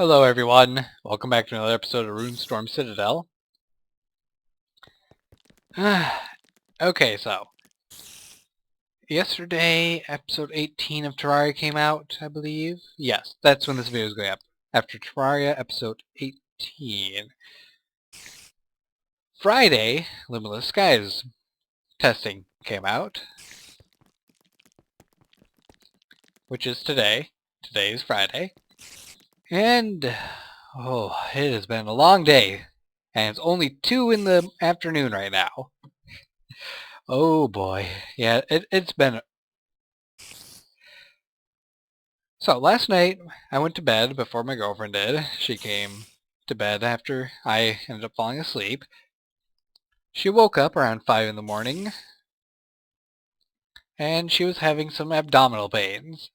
Hello everyone, welcome back to another episode of Runestorm Citadel. Okay, so yesterday episode 18 of Terraria came out, I believe. Yes, that's when this video is going up. After Terraria episode 18. Friday, Limitless Skies testing came out, which is today. Today is Friday. And, oh, it has been a long day. And it's only 2 in the afternoon right now. Oh boy. Yeah, it's been... So last night, I went to bed before my girlfriend did. She came to bed after I ended up falling asleep. She woke up around 5 in the morning, and she was having some abdominal pains.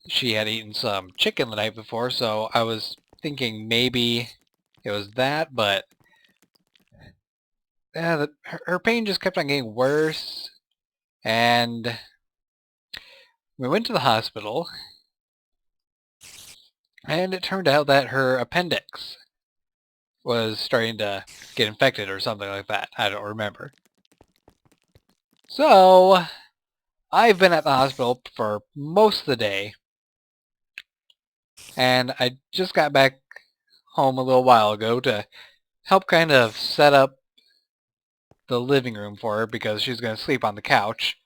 She had eaten some chicken the night before, so I was thinking maybe it was that, but her pain just kept on getting worse, and we went to the hospital, and it turned out that her appendix was starting to get infected or something like that. I don't remember. So, I've been at the hospital for most of the day, and I just got back home a little while ago to help kind of set up the living room for her because she's going to sleep on the couch.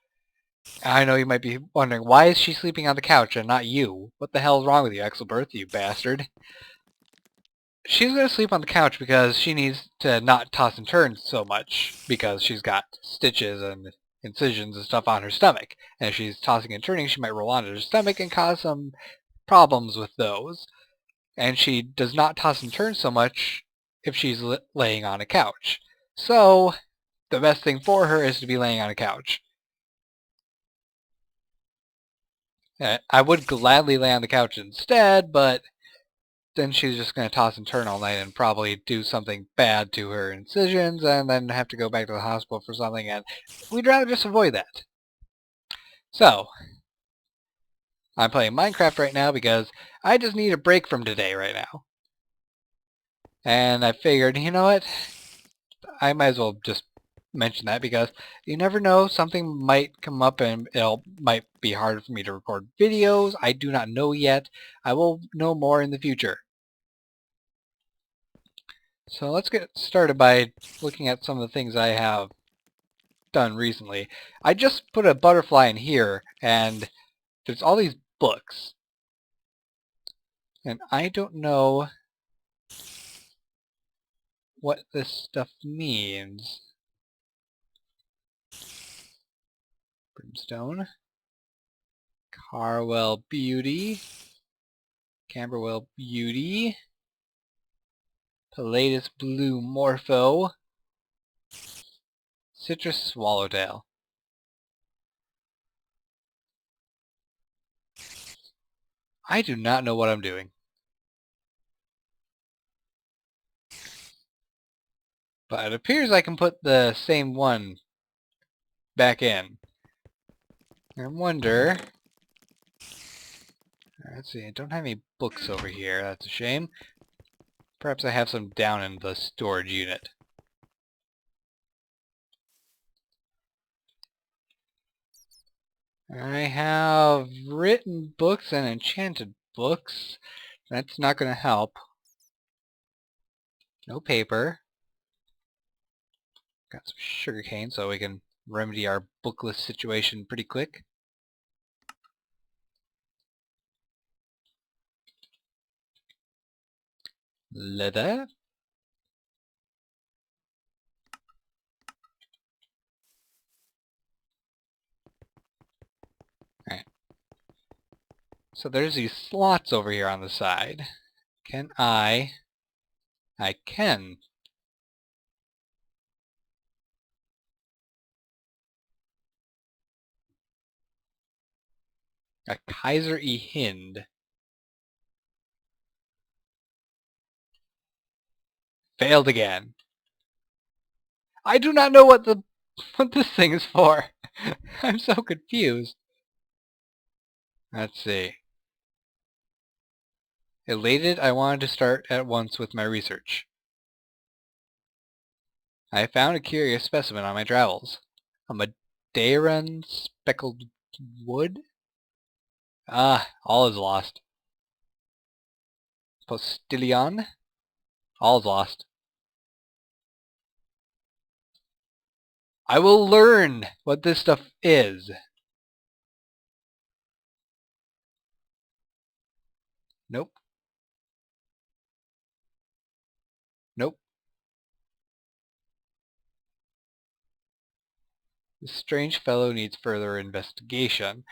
I know you might be wondering, why is she sleeping on the couch and not you? What the hell is wrong with you, Exelbirth, you bastard? She's going to sleep on the couch because she needs to not toss and turn so much because she's got stitches and incisions and stuff on her stomach. And if she's tossing and turning, she might roll onto her stomach and cause some problems with those. And she does not toss and turn so much if she's laying on a couch. So, the best thing for her is to be laying on a couch. I would gladly lay on the couch instead, but then she's just going to toss and turn all night and probably do something bad to her incisions and then have to go back to the hospital for something, and we'd rather just avoid that. So, I'm playing Minecraft right now because I just need a break from today right now. And I figured, you know what? I might as well just mention that because you never know, something might come up and it might be hard for me to record videos. I do not know yet. I will know more in the future. So let's get started by looking at some of the things I have done recently. I just put a butterfly in here, and there's all these books. And I don't know what this stuff means. Brimstone. Carwell Beauty. Camberwell Beauty. Pilatus Blue Morpho. Citrus Swallowtail. I do not know what I'm doing. But it appears I can put the same one back in. I wonder... Let's see, I don't have any books over here. That's a shame. Perhaps I have some down in the storage unit. I have written books and enchanted books. That's not going to help. No paper. Got some sugarcane so we can remedy our bookless situation pretty quick. Leather. Alright. So there's these slots over here on the side. Can I can. A Kaiser E Hind. Failed again. I do not know what this thing is for. I'm so confused. Let's see. Elated, I wanted to start at once with my research. I found a curious specimen on my travels. A Madeiran speckled wood? Ah, all is lost. Postilion? All is lost. I will learn what this stuff is. Nope. Nope. This strange fellow needs further investigation.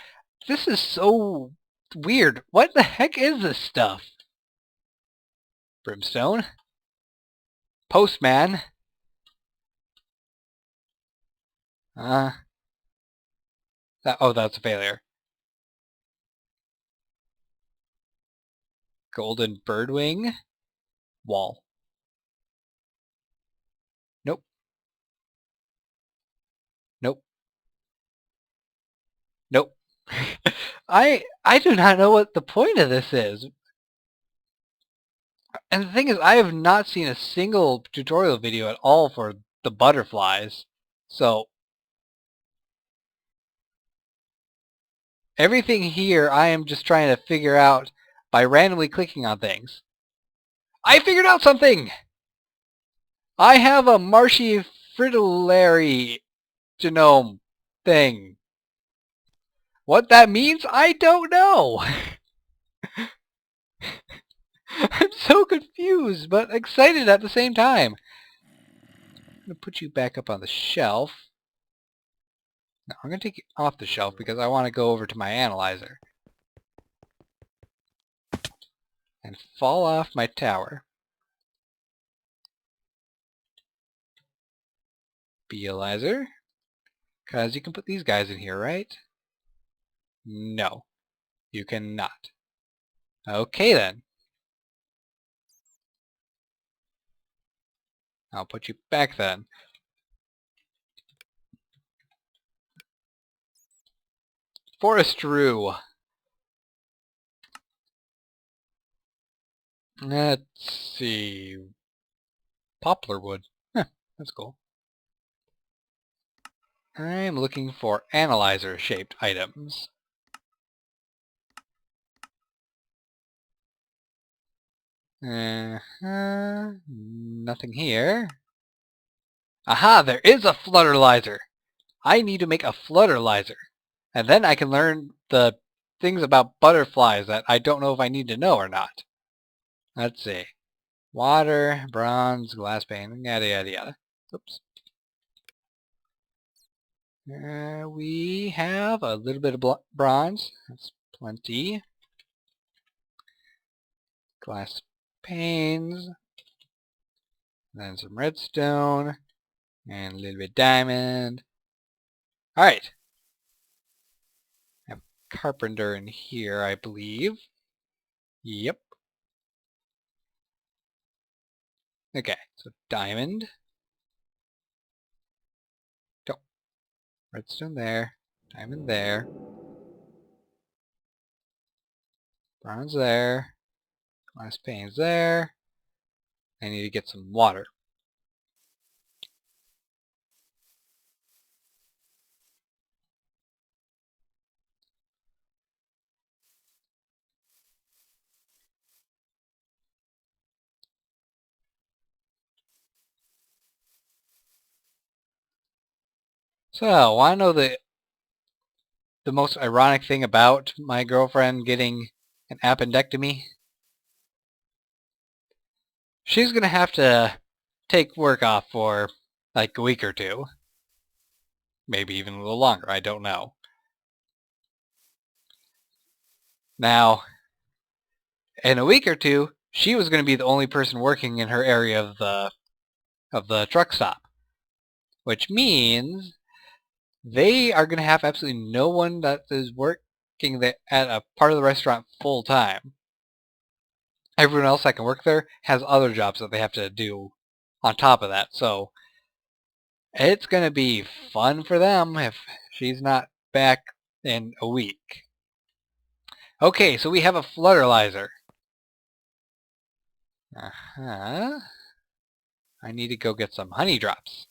This is so weird. What the heck is this stuff? Brimstone? Postman? That's a failure. Golden birdwing? Wall. Nope. Nope. Nope. I do not know what the point of this is. And the thing is, I have not seen a single tutorial video at all for the butterflies. So, everything here I am just trying to figure out by randomly clicking on things. I figured out something! I have a marshy fritillary genome thing. What that means, I don't know! I'm so confused, but excited at the same time. I'm going to put you back up on the shelf. Now, I'm going to take you off the shelf because I want to go over to my analyzer. And fall off my tower. Bealizer. Because you can put these guys in here, right? No. You cannot. Okay then. I'll put you back then. Forestry. Let's see. Poplar wood. Huh, that's cool. I'm looking for analyzer-shaped items. Nothing here. Aha, there is a flutterlizer. I need to make a flutterlizer. And then I can learn the things about butterflies that I don't know if I need to know or not. Let's see. Water, bronze, glass pane, yada yada yada. Oops. We have a little bit of bronze. That's plenty. Glass panes. Then some redstone. And a little bit of diamond. Alright. I have carpenter in here, I believe. Yep. Okay, so diamond. Go. Redstone there. Diamond there. Bronze there. Glass panes there. I need to get some water. So, want to know the most ironic thing about my girlfriend getting an appendectomy? She's going to have to take work off for like a week or two. Maybe even a little longer, I don't know. Now, in a week or two, she was going to be the only person working in her area of the truck stop. Which means they are going to have absolutely no one that is working at a part of the restaurant full time. Everyone else that can work there has other jobs that they have to do on top of that. So it's going to be fun for them if she's not back in a week. Okay, so we have a flutterlizer. Uh-huh. I need to go get some honey drops.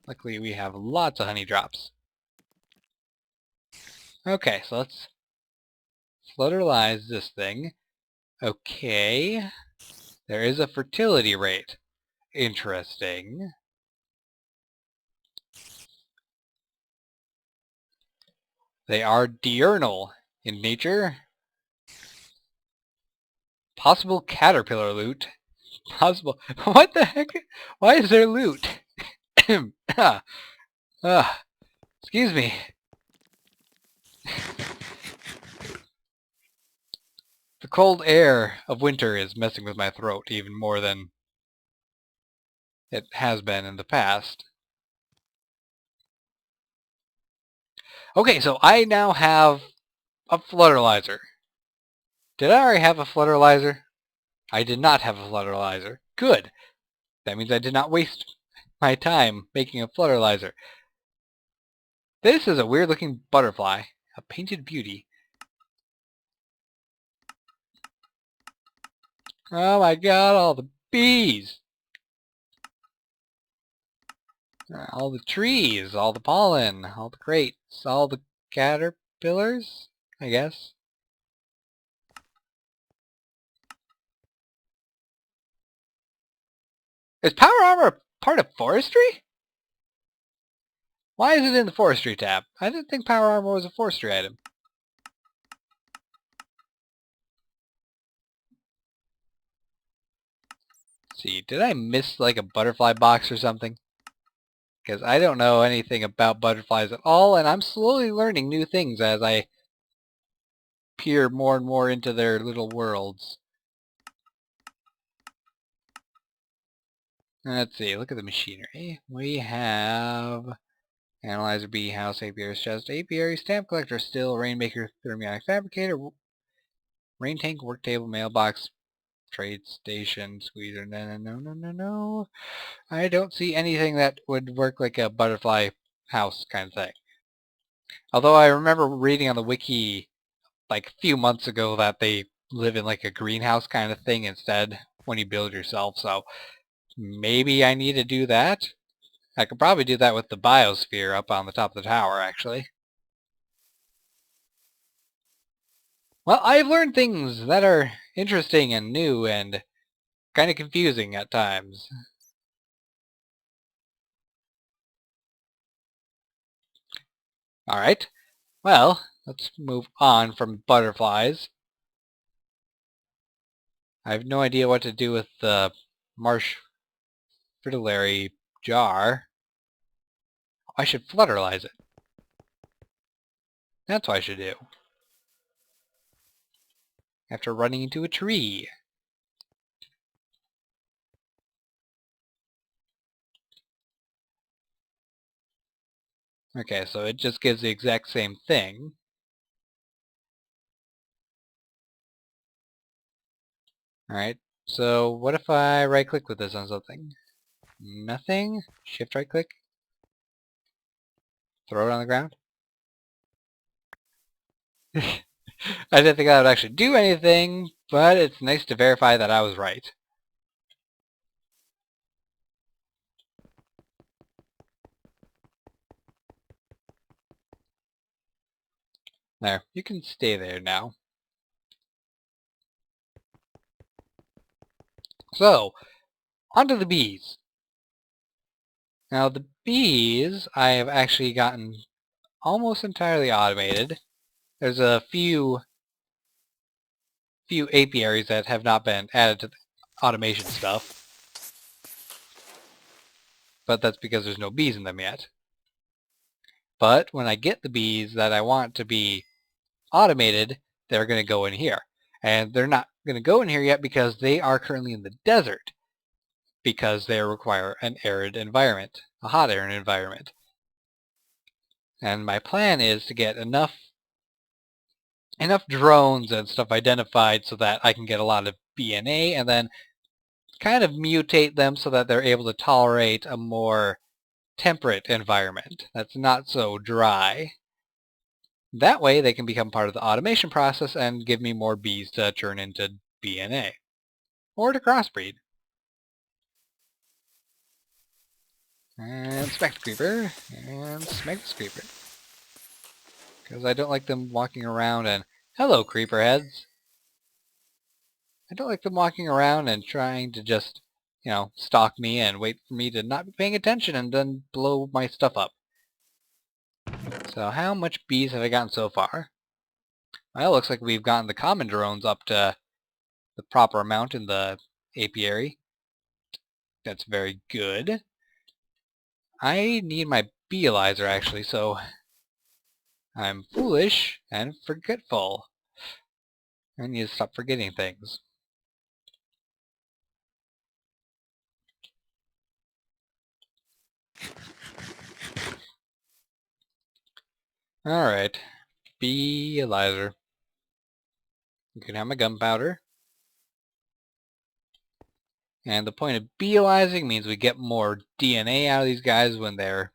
Luckily, we have lots of honey drops. Okay, so let's fertilize this thing. Okay. There is a fertility rate. Interesting. They are diurnal in nature. Possible caterpillar loot. Possible... What the heck? Why is there loot? Excuse me. The cold air of winter is messing with my throat even more than it has been in the past. Okay, so I now have a flutterlizer. Did I already have a flutterlizer? I did not have a flutterlizer. Good. That means I did not waste my time making a flutterlizer. This is a weird looking butterfly. A painted beauty. Oh my god, all the bees! All the trees, all the pollen, all the crates, all the caterpillars, I guess. Is power armor part of forestry? Why is it in the forestry tab? I didn't think power armor was a forestry item. Let's see, did I miss like a butterfly box or something? Because I don't know anything about butterflies at all, and I'm slowly learning new things as I peer more and more into their little worlds. Let's see, look at the machinery. We have analyzer, bee house, apiary chest, apiary, stamp collector, still, rainmaker, thermionic fabricator, rain tank, work table, mailbox, trade station, squeezer. No. I don't see anything that would work like a butterfly house kind of thing. Although I remember reading on the wiki like a few months ago that they live in like a greenhouse kind of thing instead when you build yourself, so maybe I need to do that. I could probably do that with the biosphere up on the top of the tower, actually. Well, I've learned things that are interesting and new and kind of confusing at times. Alright, well, let's move on from butterflies. I have no idea what to do with the marsh fritillary jar. I should flutterlize it. That's what I should do. After running into a tree. Okay, so it just gives the exact same thing. Alright, so what if I right click with this on something? Nothing? Shift right click? Throw it on the ground? I didn't think that would actually do anything, but it's nice to verify that I was right. There, you can stay there now. So, onto the bees. Now the bees I have actually gotten almost entirely automated. There's a few apiaries that have not been added to the automation stuff. But that's because there's no bees in them yet. But when I get the bees that I want to be automated, they're going to go in here. And they're not going to go in here yet because they are currently in the desert. Because they require an arid environment, a hot arid environment. And my plan is to get enough drones and stuff identified so that I can get a lot of BNA and then kind of mutate them so that they're able to tolerate a more temperate environment that's not so dry. That way they can become part of the automation process and give me more bees to turn into DNA. Or to crossbreed. And smack the creeper. And smack the creeper. Because I don't like them walking around and... Hello, creeper heads! I don't like them walking around and trying to just, stalk me and wait for me to not be paying attention and then blow my stuff up. So how much bees have I gotten so far? Well, it looks like we've gotten the common drones up to the proper amount in the apiary. That's very good. I need my beealizer actually, so I'm foolish and forgetful. I need to stop forgetting things. Alright. Beealizer. You can have my gunpowder. And the point of beealizing means we get more DNA out of these guys when they're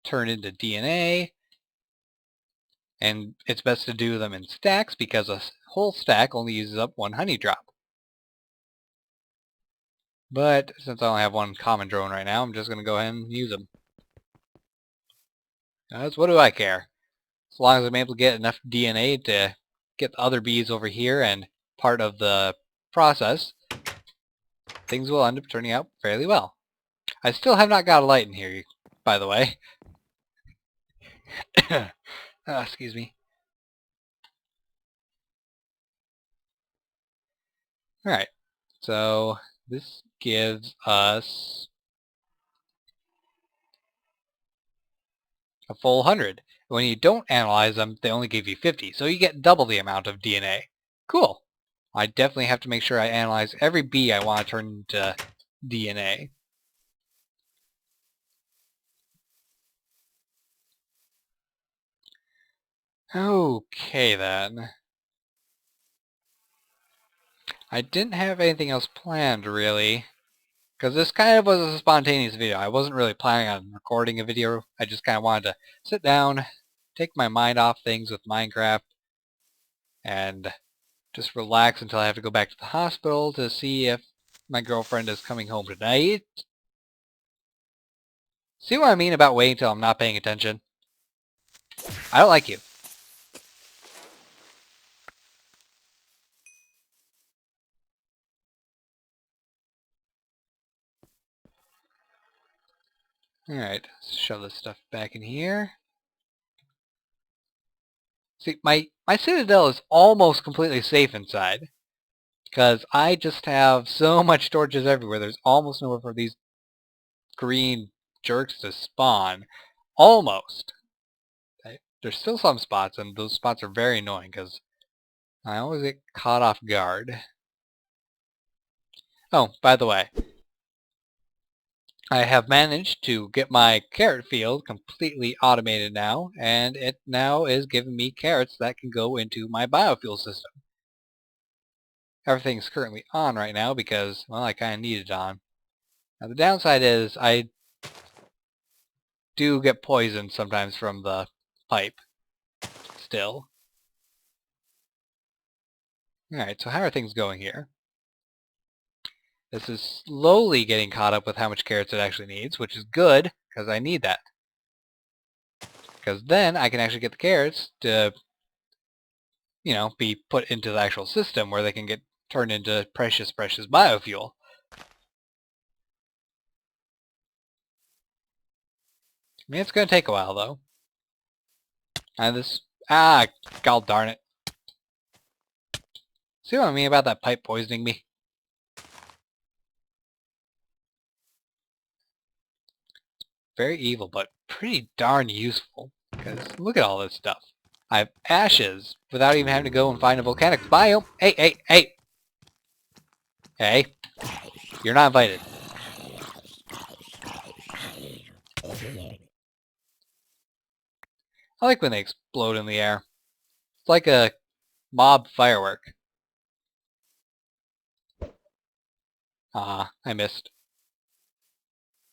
turned into DNA. And it's best to do them in stacks because a whole stack only uses up one honey drop. But since I only have one common drone right now, I'm just going to go ahead and use them. Because what do I care? As long as I'm able to get enough DNA to get the other bees over here and part of the process, things will end up turning out fairly well. I still have not got a light in here, by the way. Excuse me. Alright, so this gives us a full 100. When you don't analyze them, they only give you 50, so you get double the amount of DNA. Cool. I definitely have to make sure I analyze every bee I want to turn into DNA. Okay then. I didn't have anything else planned really, because this kind of was a spontaneous video. I wasn't really planning on recording a video. I just kind of wanted to sit down, take my mind off things with Minecraft, and just relax until I have to go back to the hospital to see if my girlfriend is coming home tonight. See what I mean about waiting until I'm not paying attention? I don't like you. Alright, let's shove this stuff back in here. See, my Citadel is almost completely safe inside. Because I just have so much torches everywhere. There's almost nowhere for these green jerks to spawn. Almost. There's still some spots, and those spots are very annoying because I always get caught off guard. Oh, by the way, I have managed to get my carrot field completely automated now, and it now is giving me carrots that can go into my biofuel system. Everything's currently on right now because, well, I kind of need it on. Now the downside is I do get poisoned sometimes from the pipe. Still. Alright, so how are things going here? This is slowly getting caught up with how much carrots it actually needs, which is good, because I need that. Because then I can actually get the carrots to, be put into the actual system where they can get turned into precious, precious biofuel. I mean, it's going to take a while, though. And god darn it. See what I mean about that pipe poisoning me? Very evil, but pretty darn useful. Because look at all this stuff. I have ashes without even having to go and find a volcanic biome. Hey, hey, hey! Hey, you're not invited. I like when they explode in the air. It's like a mob firework. Ah, I missed.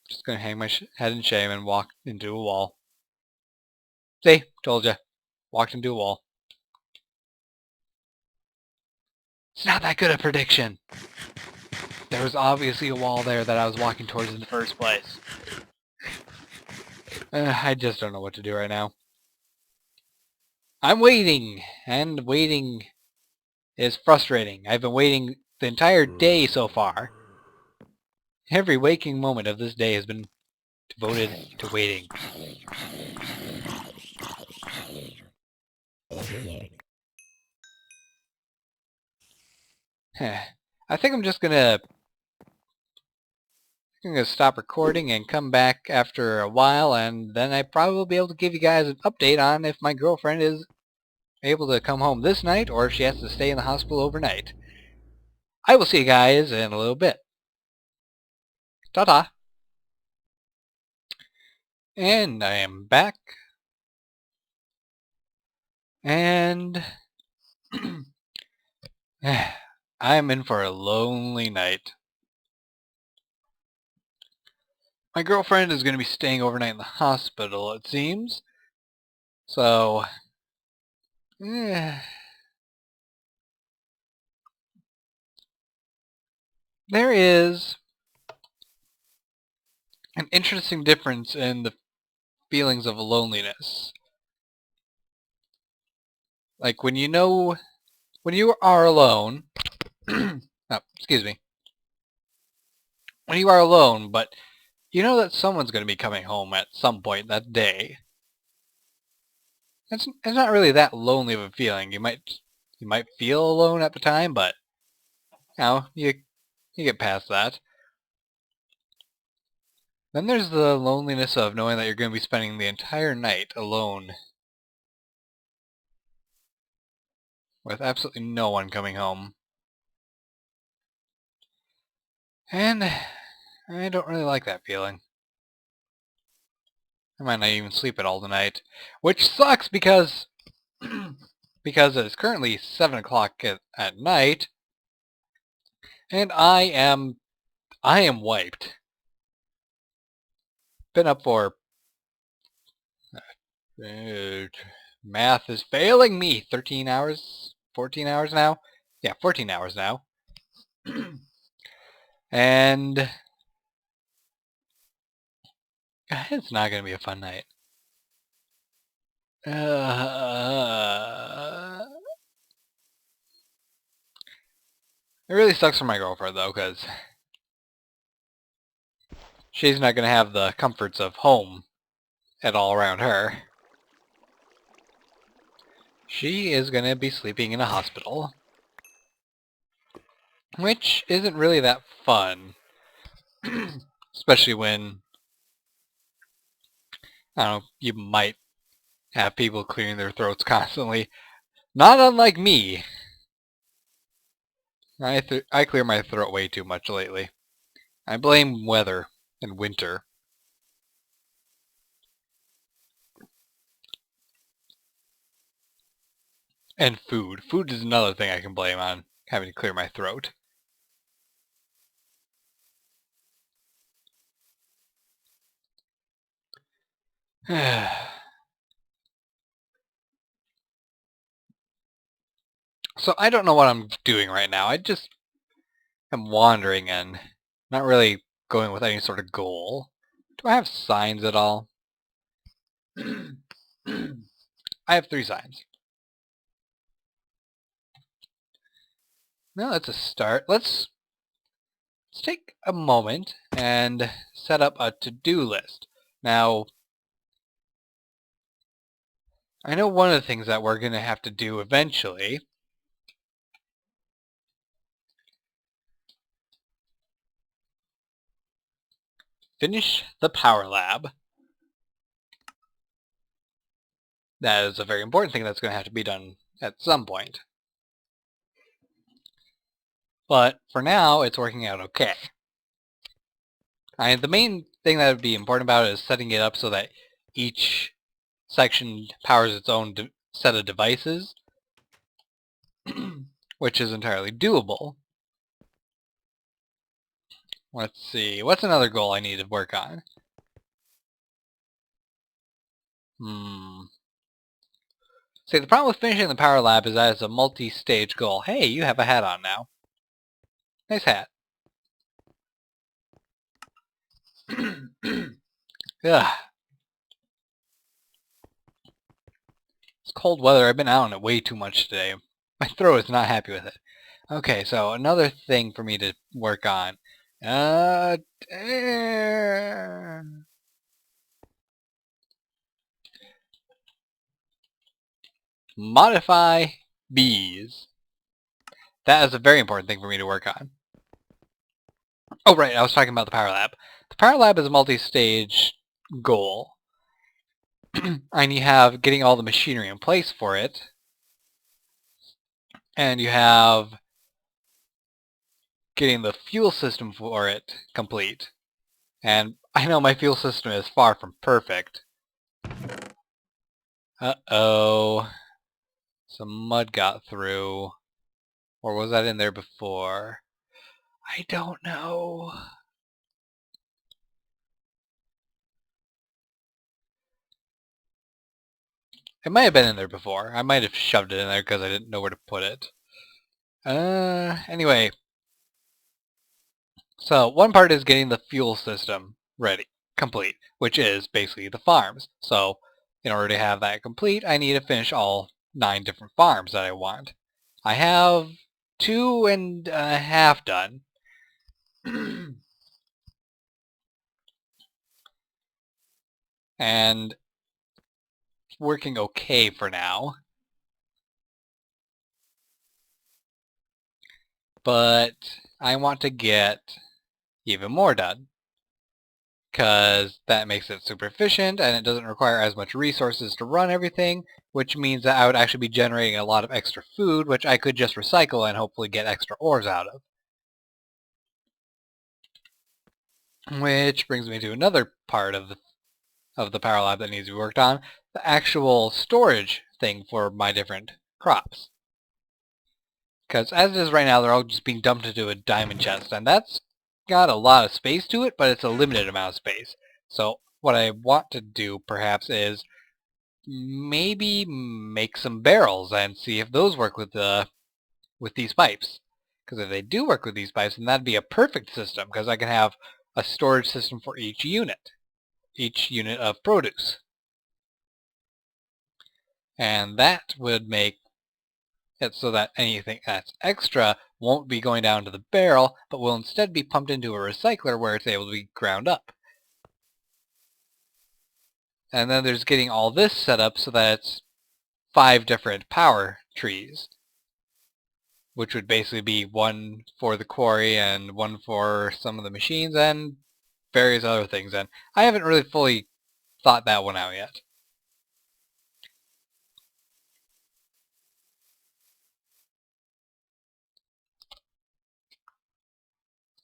Just gonna hang my head in shame and walk into a wall. See? Told ya. Walked into a wall. It's not that good a prediction. There was obviously a wall there that I was walking towards in the first place. I just don't know what to do right now. I'm waiting, and waiting is frustrating. I've been waiting the entire day so far. Every waking moment of this day has been devoted to waiting. I think I'm just gonna stop recording and come back after a while, and then I probably will be able to give you guys an update on if my girlfriend is able to come home this night or if she has to stay in the hospital overnight. I will see you guys in a little bit. Ta-ta! And I am back. And I'm in for a lonely night. My girlfriend is going to be staying overnight in the hospital, it seems. So, there is an interesting difference in the feelings of loneliness. Like when you are alone, oh, excuse me. When you are alone, but you know that someone's going to be coming home at some point that day. It's not really that lonely of a feeling. You might feel alone at the time, but you get past that. Then there's the loneliness of knowing that you're going to be spending the entire night alone with absolutely no one coming home. And I don't really like that feeling. I might not even sleep at all tonight, which sucks because because it's currently 7 o'clock at night, and I am wiped. Been up for math is failing me. 13 hours, 14 hours now. Yeah, 14 hours now. And it's not going to be a fun night. It really sucks for my girlfriend, though, because she's not going to have the comforts of home at all around her. She is going to be sleeping in a hospital, which isn't really that fun. Especially when, I don't know, you might have people clearing their throats constantly. Not unlike me. I clear my throat way too much lately. I blame weather and winter. And food. Food is another thing I can blame on having to clear my throat. So I don't know what I'm doing right now. I just am wandering and not really going with any sort of goal. Do I have signs at all? I have 3 signs. Well, that's a start. Let's take a moment and set up a to-do list. Now, I know one of the things that we're going to have to do eventually finish the power lab. That is a very important thing that's going to have to be done at some point. But for now, it's working out okay. The main thing that would be important about it is setting it up so that each section powers its own set of devices, which is entirely doable. Let's see. What's another goal I need to work on? See, the problem with finishing the power lab is that it's a multi-stage goal. Hey, you have a hat on now. Nice hat. Ugh. It's cold weather. I've been out on it way too much today. My throat is not happy with it. Okay, so another thing for me to work on. Modify bees. That is a very important thing for me to work on. Oh, right, I was talking about the power lab. The power lab is a multi-stage goal. And you have getting all the machinery in place for it. And you have getting the fuel system for it complete. And I know my fuel system is far from perfect. Uh-oh. Some mud got through. Or was that in there before? I don't know. It might have been in there before. I might have shoved it in there because I didn't know where to put it. Anyway. So, one part is getting the fuel system ready, complete, which is basically the farms. So, in order to have that complete, I need to finish all 9 different farms that I want. I have 2.5 done. And it's working okay for now. But I want to get even more done, because that makes it super efficient and it doesn't require as much resources to run everything, which means that I would actually be generating a lot of extra food, which I could just recycle and hopefully get extra ores out of. Which brings me to another part of the power lab that needs to be worked on, the actual storage thing for my different crops. Because as it is right now, they're all just being dumped into a diamond chest, and that's got a lot of space to it, but it's a limited amount of space. So what I want to do, perhaps, is maybe make some barrels and see if those work with these pipes. Because if they do work with these pipes, then that'd be a perfect system, because I can have a storage system for each unit of produce. And that would make it so that anything that's extra won't be going down to the barrel, but will instead be pumped into a recycler where it's able to be ground up. And then there's getting all this set up so that it's 5 different power trees, which would basically be 1 for the quarry and 1 for some of the machines and various other things. And I haven't really fully thought that one out yet.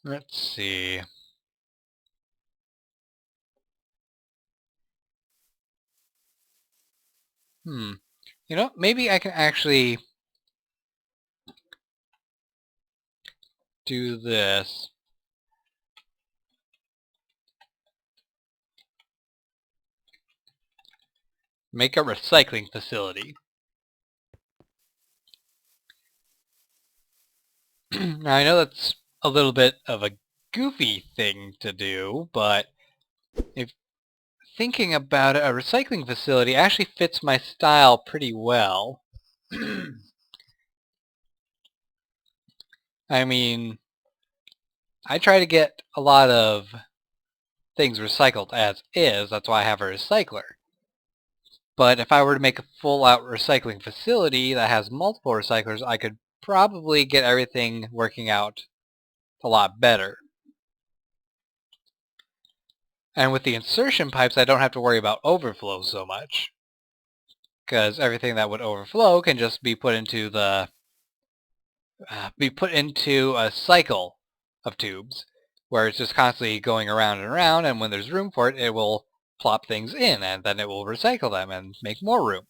Let's see. You know, maybe I can actually do this. Make a recycling facility. Now, I know that's a little bit of a goofy thing to do, but if thinking about it, a recycling facility actually fits my style pretty well. I mean, I try to get a lot of things recycled as is, that's why I have a recycler. But if I were to make a full-out recycling facility that has multiple recyclers, I could probably get everything working out a lot better. And with the insertion pipes, I don't have to worry about overflow so much, because everything that would overflow can just be put into a cycle of tubes, where it's just constantly going around and around, and when there's room for it, it will plop things in, and then it will recycle them and make more room.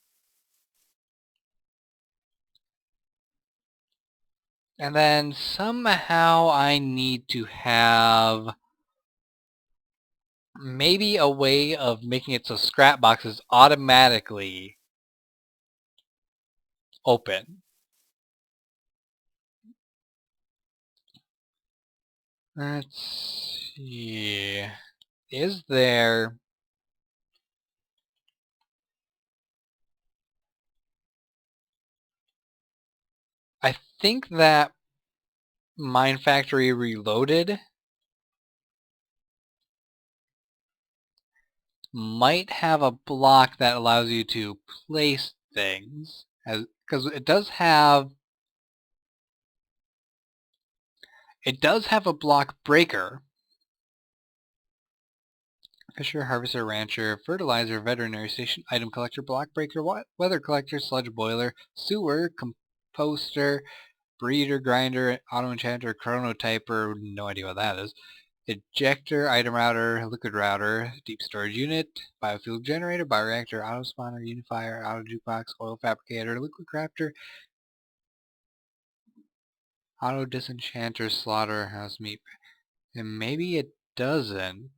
And then somehow I need to have maybe a way of making it so scrap boxes automatically open. Let's see. Is there... I think that Mine Factory Reloaded might have a block that allows you to place things, because it does have a block breaker. Fisher, harvester, rancher, fertilizer, veterinary station, item collector, block breaker, weather collector, sludge boiler, sewer, composter, breeder, grinder, auto enchanter, chronotyper, no idea what that is. Ejector, item router, liquid router, deep storage unit, biofuel generator, bioreactor, auto spawner, unifier, auto jukebox, oil fabricator, liquid crafter, auto disenchanter, slaughterhouse meat. And maybe it doesn't.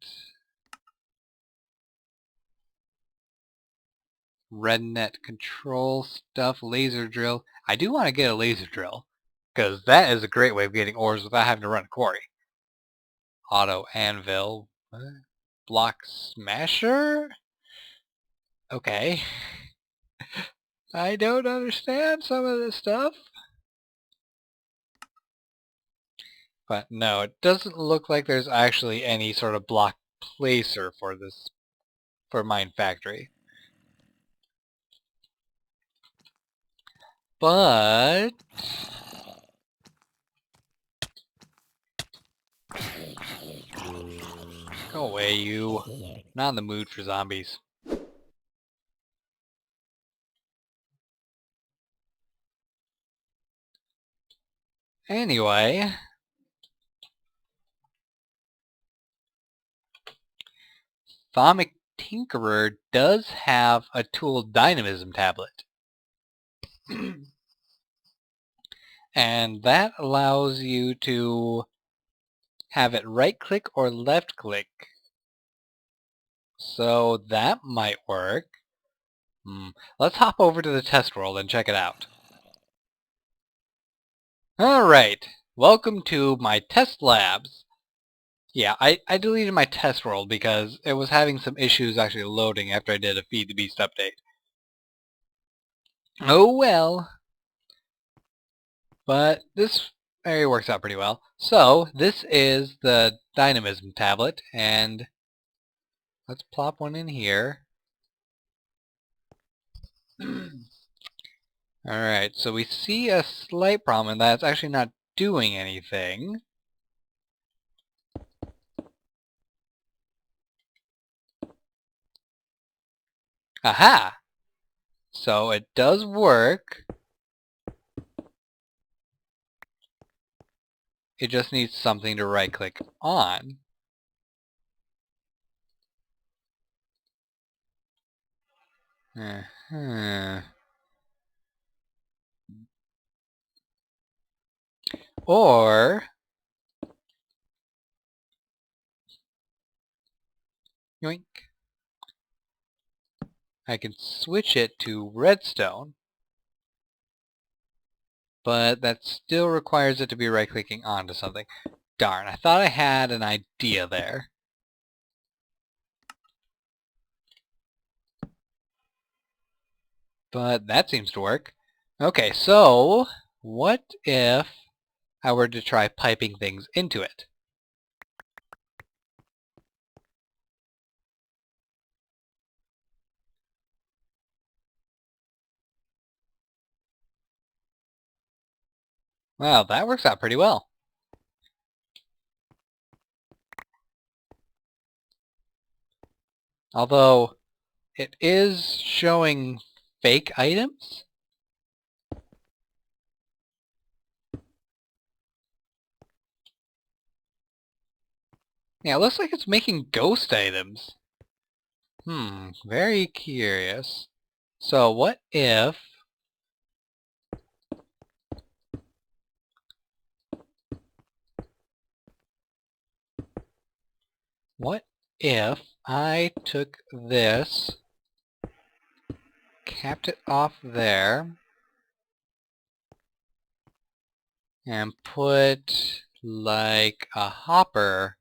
Red net control stuff, laser drill. I do want to get a laser drill, because that is a great way of getting ores without having to run a quarry. Auto anvil. Block smasher? Okay. I don't understand some of this stuff. But no, it doesn't look like there's actually any sort of block placer for this, for Mine Factory. But... go away, you. Not in the mood for zombies. Anyway... Thaumic Tinkerer does have a tool dynamism tablet. And that allows you to have it right click or left click. So that might work. Let's hop over to the test world and check it out. Alright, welcome to my test labs. Yeah, I deleted my test world because it was having some issues actually loading after I did a Feed the Beast update. Oh well. But this area works out pretty well. So, this is the dynamism tablet, and let's plop one in here. Alright, so we see a slight problem in that it's actually not doing anything. Aha! So it does work. It just needs something to right-click on. Or... yoink. I can switch it to redstone. But that still requires it to be right-clicking onto something. Darn, I thought I had an idea there. But that seems to work. Okay, so what if I were to try piping things into it? Well, that works out pretty well. Although, it is showing fake items? Yeah, it looks like it's making ghost items. Very curious. So what if What if I took this, capped it off there, and put like a hopper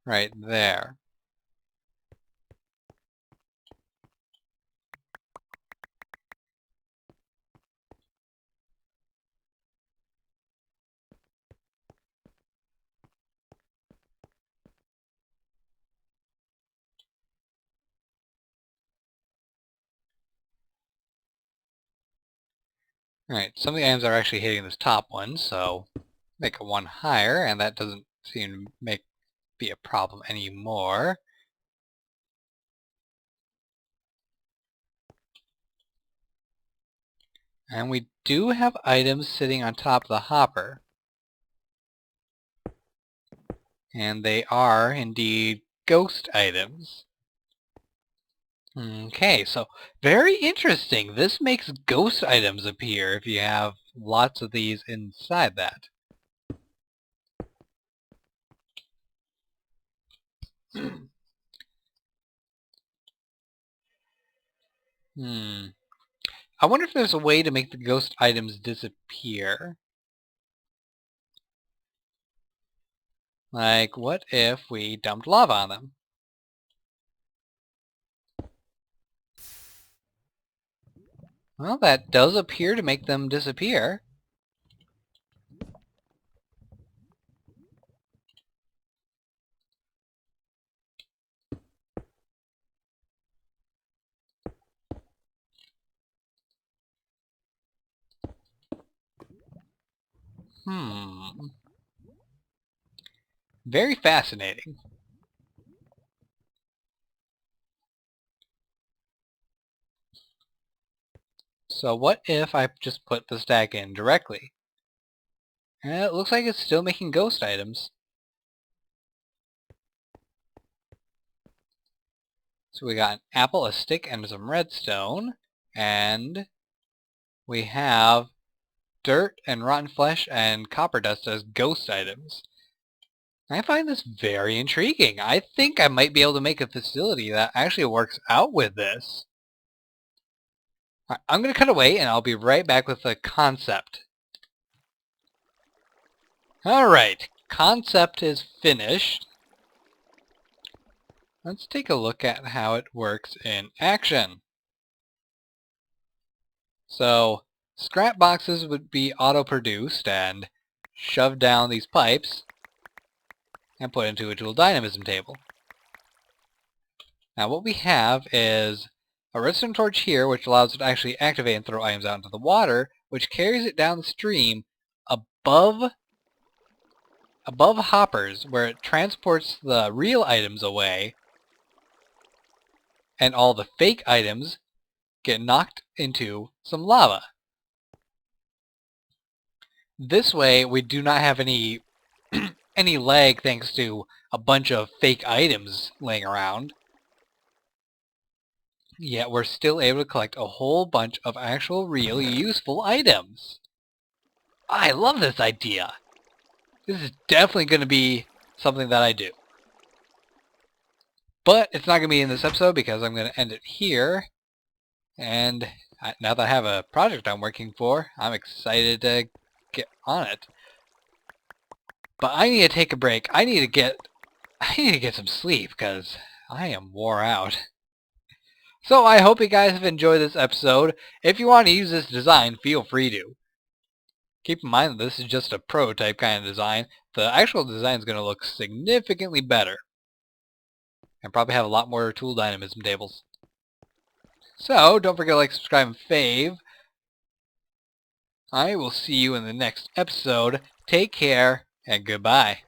right there? Alright, some of the items are actually hitting this top one, so make it one higher, and that doesn't seem to be a problem anymore. And we do have items sitting on top of the hopper. And they are indeed ghost items. Okay, so very interesting. This makes ghost items appear if you have lots of these inside that. I wonder if there's a way to make the ghost items disappear. Like, what if we dumped lava on them? Well, that does appear to make them disappear. Very fascinating. So what if I just put the stack in directly? And it looks like it's still making ghost items. So we got an apple, a stick, and some redstone. And we have dirt and rotten flesh and copper dust as ghost items. I find this very intriguing. I think I might be able to make a facility that actually works out with this. Right, I'm going to cut away and I'll be right back with the concept. Alright, concept is finished. Let's take a look at how it works in action. So, scrap boxes would be auto-produced and shoved down these pipes and put into a tool dynamism table. Now what we have is a redstone torch here, which allows it to actually activate and throw items out into the water, which carries it down the stream above hoppers, where it transports the real items away, and all the fake items get knocked into some lava. This way, we do not have any any lag thanks to a bunch of fake items laying around. Yet we're still able to collect a whole bunch of actual, real, useful items. I love this idea. This is definitely going to be something that I do. But it's not going to be in this episode because I'm going to end it here. And now that I have a project I'm working for, I'm excited to get on it. But I need to take a break. I need to get some sleep because I am wore out. So I hope you guys have enjoyed this episode. If you want to use this design, feel free to. Keep in mind that this is just a prototype kind of design. The actual design is going to look significantly better. And probably have a lot more tool dynamism tables. So, don't forget to like, subscribe, and fave. I will see you in the next episode. Take care, and goodbye.